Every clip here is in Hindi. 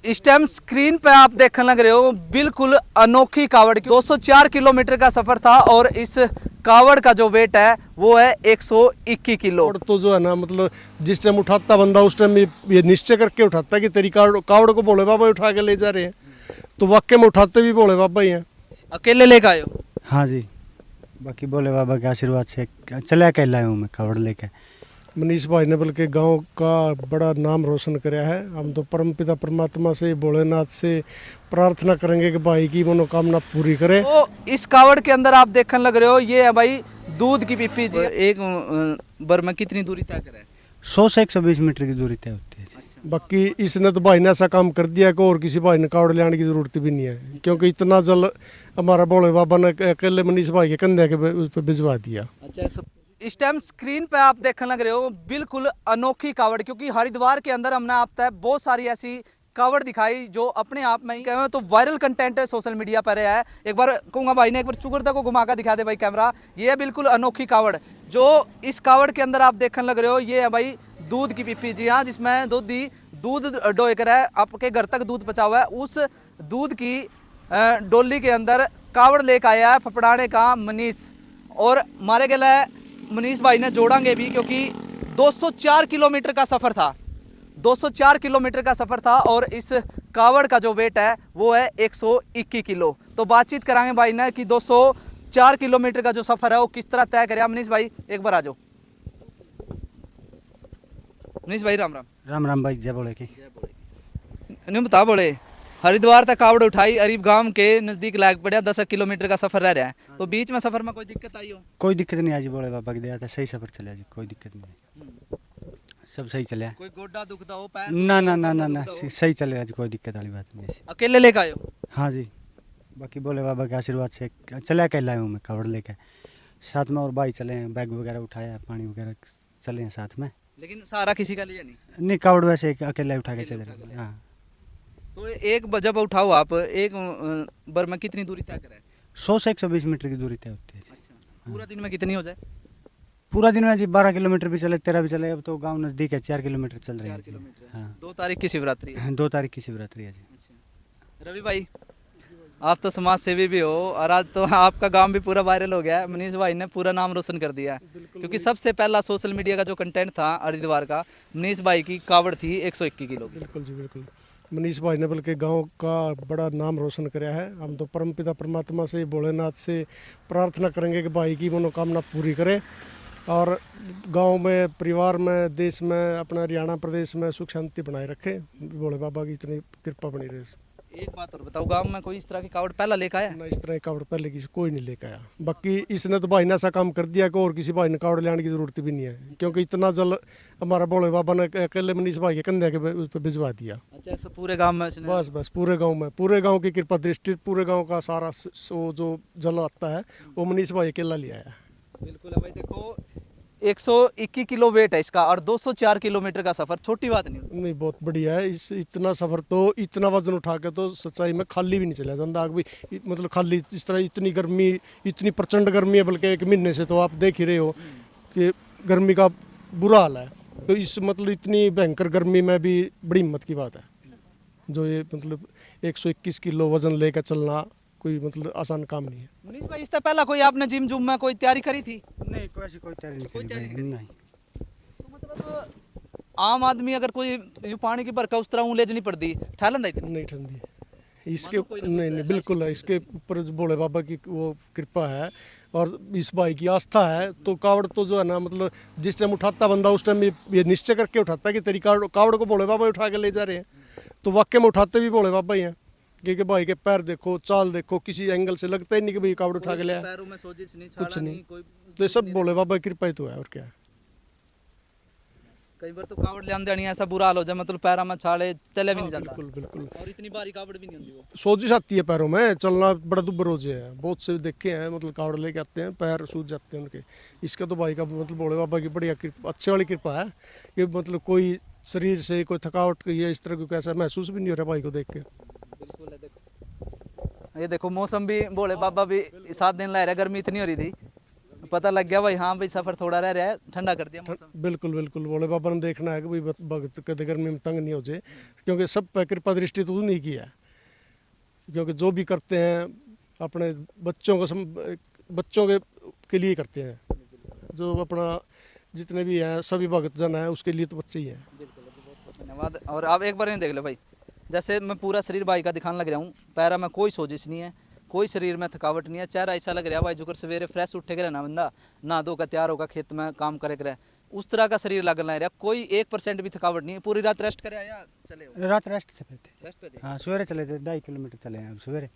इस टाइम स्क्रीन पे आप देखने लग रहे हो बिल्कुल अनोखी कावड़। 204 किलोमीटर का सफर था और इस कावड़ का जो वेट है वो है 121 किलो। कावड़ तो जो है ना मतलब जिस टाइम उठाता बंदा उस टाइम ये निश्चय करके उठाता है कि तेरी कावड़ को भोले बाबा उठा के ले जा रहे हैं, तो वाकई में उठाते भी भोले बाबा ही हैं। अकेले लेकर आए हो? हाँ जी, बाकी भोले बाबा के आशीर्वाद से चले अकेला आया हूँ मैं कावड़ लेके। मनीष भाई ने बल्कि गांव का बड़ा नाम रोशन कराया है। हम तो परमपिता परमात्मा से भोलेनाथ से प्रार्थना करेंगे कि भाई की मनोकामना पूरी करे। तो इस कावड़ के अंदर आप देखने लग रहे हो ये है भाई दूध की पीपी जी। एक बार में कितनी दूरी तय करे? 100 से 120 मीटर की दूरी तय होती है। बाकी इसने तो भाई ने ऐसा काम कर दिया कि और किसी भाई ने कावड़ ले आने की जरूरत भी नहीं है, क्योंकि इतना जल हमारा भोले बाबा ने अकेले मनीष भाई के कंधे के उस पर भिजवा दिया। अच्छा, इस टाइम स्क्रीन पे आप देखने लग रहे हो बिल्कुल अनोखी कावड़, क्योंकि हरिद्वार के अंदर हमने आप तक बहुत सारी ऐसी कावड़ दिखाई जो अपने आप में ही कहें तो वायरल कंटेंट है, सोशल मीडिया पर है। एक बार कहूँगा भाई ने एक बार चुगरदा को घुमा कर दिखा दे भाई कैमरा। ये है बिल्कुल अनोखी कावड़। जो इस कावड़ के अंदर आप देखने लग रहे हो ये है भाई दूध की पीपी जी। हाँ, जिसमें दूध डोए कर है, आपके घर तक दूध पचा हुआ है। उस दूध की डोली के अंदर कावड़ लेकर आया है फपड़ाने का मनीष, और मारे गला मनीष भाई ने जोड़ांगे भी, क्योंकि 204 किलोमीटर का सफ़र था। 204 किलोमीटर का सफ़र था और इस कावड़ का जो वेट है वो है 121 किलो। तो बातचीत कराएंगे भाई ने कि 204 किलोमीटर का जो सफ़र है वो किस तरह तय करे। मनीष भाई एक बार आ जाओ। मनीष भाई राम राम। राम राम भाई, जय बोले की। नहीं बता बोले हरिद्वार तक कावड़ उठाई, अरीब गांव के नज़दीक लाग पड़ा, 10 किलोमीटर का सफ़र रह रहा है, तो बीच में सफ़र में कोई दिक्कत आई हो? कोई दिक्कत नहीं आई जी, भोले बाबा की दया से सही सफर चला जी, कोई दिक्कत नहीं, सब सही चले। कोई गोड्डा दुखता हो, पैर ना ना ना ना ना सही चलेगा जी, कोई दिक्कत वाली बात नहीं है। अकेले लेकर आए हो? हाँ जी, बाकी भोले बाबा के आशीर्वाद से चले अकेला आया हूँ मैं कावड़ लेके। साथ में और भाई चले हैं, बैग वगैरह उठाया, पानी वगैरह चले हैं साथ में। लेकिन सहारा किसी का लिया नहीं? नहीं, कावड़ वैसे अकेला उठा के चले। हाँ, तो एक जब उठाओ आप एक बार में कितनी दूरी तय करें? 100 से 120 मीटर की दूरी तय होती है। अच्छा, पूरा दिन में कितनी हो जाए? पूरा दिन में जी 12 किलोमीटर भी चले, 13 भी चले। अब तो गांव नज़दीक है, 4 किलोमीटर चल रहे हैं। 4 किलोमीटर। हाँ, 2 तारीख की शिवरात्रि है। 2 तारीख की शिवरात्रि है जी। अच्छा, रवि भाई आप तो समाज सेवी भी हो और आज तो आपका गांव भी पूरा वायरल हो गया है। मनीष भाई ने पूरा नाम रोशन कर दिया है, क्योंकि सबसे पहला सोशल मीडिया का जो कंटेंट था हरिद्वार का, मनीष भाई की कावड़ थी 121 किलो। बिल्कुल जी, बिल्कुल। मनीष भाई ने बल्कि गांव का बड़ा नाम रोशन कराया है। हम तो परमपिता परमात्मा से भोलेनाथ से प्रार्थना करेंगे कि भाई की मनोकामना पूरी करे और गांव में, परिवार में, देश में, अपना हरियाणा प्रदेश में सुख शांति बनाए रखे। भोले बाबा की इतनी कृपा बनी रहे। एक बात और बताओ, गांव में कोई इस तरह की कावड़ पहला लेकर आया? ना, इस तरह की कावड़ पहले किसी कोई नहीं लेकर आया। बाकी इसने तो भाई ने ऐसा काम कर दिया कि और किसी भाई ने कावड़ ले आने की जरूरत भी नहीं है, क्योंकि इतना जल हमारा भोले बाबा ने अकेले मनीष भाई के कंधे के उस पर भिजवा दिया। अच्छा, ऐसा पूरे गांव में? बस पूरे गांव में, पूरे गांव की कृपा दृष्टि, पूरे गांव का सारा जो जल आता है वो मनीष भाई अकेला ले आया। बिल्कुल है भाई। देखो 121 किलो वेट है इसका और 204 किलोमीटर का सफर छोटी बात नहीं, बहुत बढ़िया है। इस इतना सफर तो, इतना वजन उठा के तो सच्चाई में खाली भी नहीं चला जाता भी, मतलब खाली इस तरह। इतनी गर्मी, इतनी प्रचंड गर्मी है, बल्कि 1 महीने से तो आप देख ही रहे हो कि गर्मी का बुरा हाल है। तो इस मतलब इतनी भयंकर गर्मी में भी बड़ी हिम्मत की बात है जो ये मतलब 121 किलो वजन लेकर चलना कोई मतलब आसान काम नहीं है। मनीष भाई इससे पहला कोई आपने जिम जुम में कोई तैयारी करी थी? नहीं, कोई ऐसी कोई तैयारी नहीं। तो मतलब आम आदमी अगर कोई पानी की बरका उस तरह लेज नहीं पड़ती, ठहलन इतनी नहीं ठंडी इसके, नहीं बिल्कुल है। इसके ऊपर भोले बाबा की वो कृपा है और इस भाई की आस्था है। तो कावड़ तो जो है ना मतलब जिस टाइम उठाता बंदा उस टाइम ये निश्चय करके उठाता है कि तेरी कावड़ को भोले बाबा उठा के ले जा रहे हैं, तो वाकई में उठाते भी भोले बाबा ही हैं। क्योंकि भाई के पैर देखो, चाल देखो, किसी एंगल से लगता ही नहीं कि भाई कावड़ उठा के लिया, पैरों में सोजिश नहीं, कुछ नहीं। कोई तो ये सब भोले बाबा की कृपा ही तो है, और क्या है। कई बार तो कावड़ ले आंदे नहीं, ऐसा बुरा हाल हो जाए मतलब पैरों में छाले, चले भी नहीं जाता। बिल्कुल बिल्कुल। और इतनी भारी कावड़ भी नहीं होती वो। सोजिश आती है पैरों में, चलना बड़ा दुब्बर हो जाए है। बहुत से देखे हैं मतलब कावड़ लेके आते हैं, पैर सूज जाते हैं उनके। इसका तो भाई का मतलब भोले बाबा की बढ़िया कृपा, अच्छे वाली कृपा है कि मतलब कोई शरीर से कोई थकावट या इस तरह को ऐसा महसूस भी नहीं हो रहा भाई को देख के। बिल्कुल है। देखो ये देखो, मौसम भी भोले बाबा भी साथ दिन ला रहे, गर्मी इतनी हो रही थी, पता लग गया भाई, हाँ भाई सफर थोड़ा रह रहा है, ठंडा कर दिया मौसम। बिल्कुल बिल्कुल भोले बाबा ने देखना है कि भाई भगत कदे गर्मी में तंग नहीं हो जाए, क्योंकि सब पे कृपा दृष्टि तो उन्हीं की है। क्योंकि जो भी करते हैं अपने बच्चों के लिए करते हैं, जो अपना जितने भी हैं सभी भगत जन हैं उसके लिए तो बच्चे ही हैं। बिल्कुल, बहुत बहुत धन्यवाद। और आप एक बार नहीं देख लो भाई, जैसे मैं पूरा शरीर भाई का दिखाने लग रहा हूँ, पैरा में कोई सोजिश नहीं है, कोई शरीर में थकावट नहीं है, चेहरा ऐसा लग रहा है भाई जो कर सवेरे फ्रेश उठे के रहना बंदा, नहा धो का तैयार होगा खेत में काम करे करे, उस तरह का शरीर लग रहा है। कोई 1% भी थकावट नहीं है। पूरी रात रेस्ट करे या चले हो? रात रेस्ट से पे थे। रेस्ट पे थे? हाँ सवेरे चले थे, 2.5 किलोमीटर चले हैं अब सवेरे।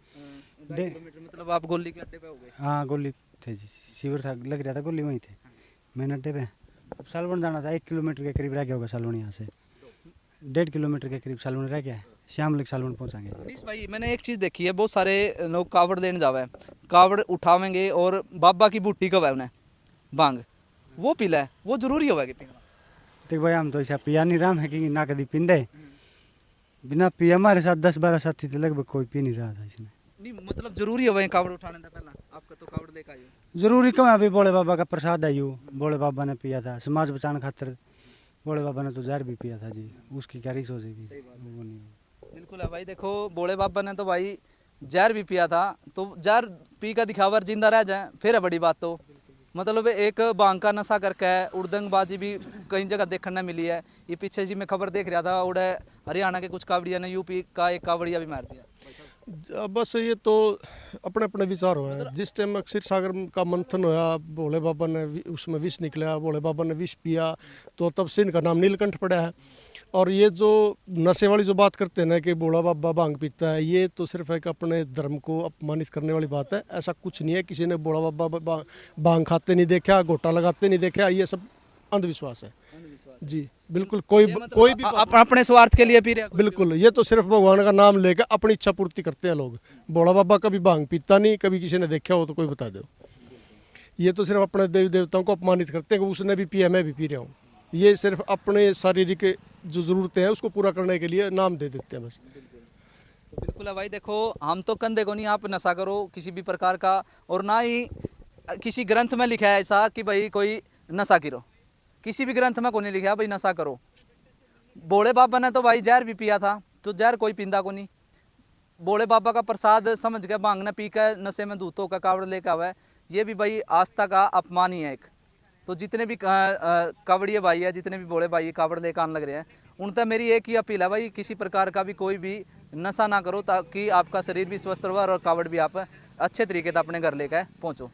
2.5 किलोमीटर मतलब आप गोली के अड्डे पे हो गए? हाँ गोली थे जी, शिविर था, लग रहा था गोली वहीं थे, मैंने अड्डे पे। अब सालवन जाना था, 1 किलोमीटर के करीब रह गया होगा सालवन यहाँ से, 1.5 किलोमीटर के करीब सालवन रह गया है, शाम लग सालवन पहुँचाएंगे। प्लीज भाई, मैंने एक चीज़ देखी है, बहुत सारे लोग कावड़ लेने जावे, कावड़ उठावेंगे और बाबा की बूटी कब है उन्हें भांग वो पीला है, वो जरूरी होगा कि पीना? देख भाई हम तो ऐसा पिया नहीं रहा है कि ना कभी पींदे, बिना पिया हमारे साथ 10-12 साथी थे लगभग, कोई पी नहीं रहा था इसमें। नहीं मतलब जरूरी होगा कावड़ उठाने से पहला आपका तो कावड़ लेकर आइए। जरूरी क्यों है, अभी भोले बाबा का प्रसाद है, यू भोले बाबा ने पिया था समाज बचाने खातिर, भोले बाबा ने तो जहर भी पिया था जी, उसकी क्या रीस हो जाएगी, वो नहीं। बिल्कुल है भाई, देखो भोले बाबा ने तो भाई जहर भी पिया था, तो जहर पी का दिखावर जिंदा रह जाए फिर है बड़ी बात। तो मतलब एक भांग का नशा करके उड़दंगबाजी भी कई जगह देखने मिली है। ये पीछे जी मैं खबर देख रहा था, उड़े हरियाणा के कुछ कावड़िया ने यूपी का एक कावड़िया भी मार दिया। बस ये तो अपने अपने विचार हुए हैं। जिस टाइम क्षीर सागर का मंथन होया, भोले बाबा ने उसमें विष निकला, भोले बाबा ने विष पिया, तो तब से इनका नाम नीलकंठ पड़ा है। और ये जो नशे वाली जो बात करते हैं ना कि भोला बाबा भांग पीता है, ये तो सिर्फ एक अपने धर्म को अपमानित करने वाली बात है। ऐसा कुछ नहीं है, किसी ने भोला बाबा भांग खाते नहीं देखा, घोटा लगाते नहीं देखा, ये सब अंधविश्वास है जी। बिल्कुल कोई भी अपने स्वार्थ के लिए पी रहे हैं। बिल्कुल, ये तो सिर्फ भगवान का नाम लेकर अपनी इच्छा पूर्ति करते हैं लोग। भोला बाबा कभी भांग पीता नहीं, कभी किसी ने देखा हो तो कोई बता दो। ये तो सिर्फ अपने देवी देवताओं को अपमानित करते हैं कि उसने भी पिया मैं भी पी रहा हूँ। ये सिर्फ अपने शारीरिक जो ज़रूरतें हैं उसको पूरा करने के लिए नाम दे देते हैं बस। बिल्कुल है भाई, देखो हम तो कंधे को नहीं आप नशा करो किसी भी प्रकार का, और ना ही किसी ग्रंथ में लिखा है ऐसा कि भाई कोई नशा करो, किसी भी ग्रंथ में को नहीं लिखा भाई नशा करो। भोले बाबा ने तो भाई जहर भी पिया था, तो जहर कोई पींदा को नहीं। भोले बाबा का प्रसाद समझ के भांग ने पी कर नशे में धूतों का कावड़ लेकर आवा है, ये भी भाई आस्था का अपमान ही है एक। तो जितने भी कावड़िए भाई है, जितने भी भोले भाई कावड़ लेकर आने लग रहे हैं, उनसे मेरी एक ही अपील है भाई, किसी प्रकार का भी कोई भी नशा ना करो, ताकि आपका शरीर भी स्वस्थ रहे और कावड़ भी आप अच्छे तरीके से अपने घर लेकर पहुँचो।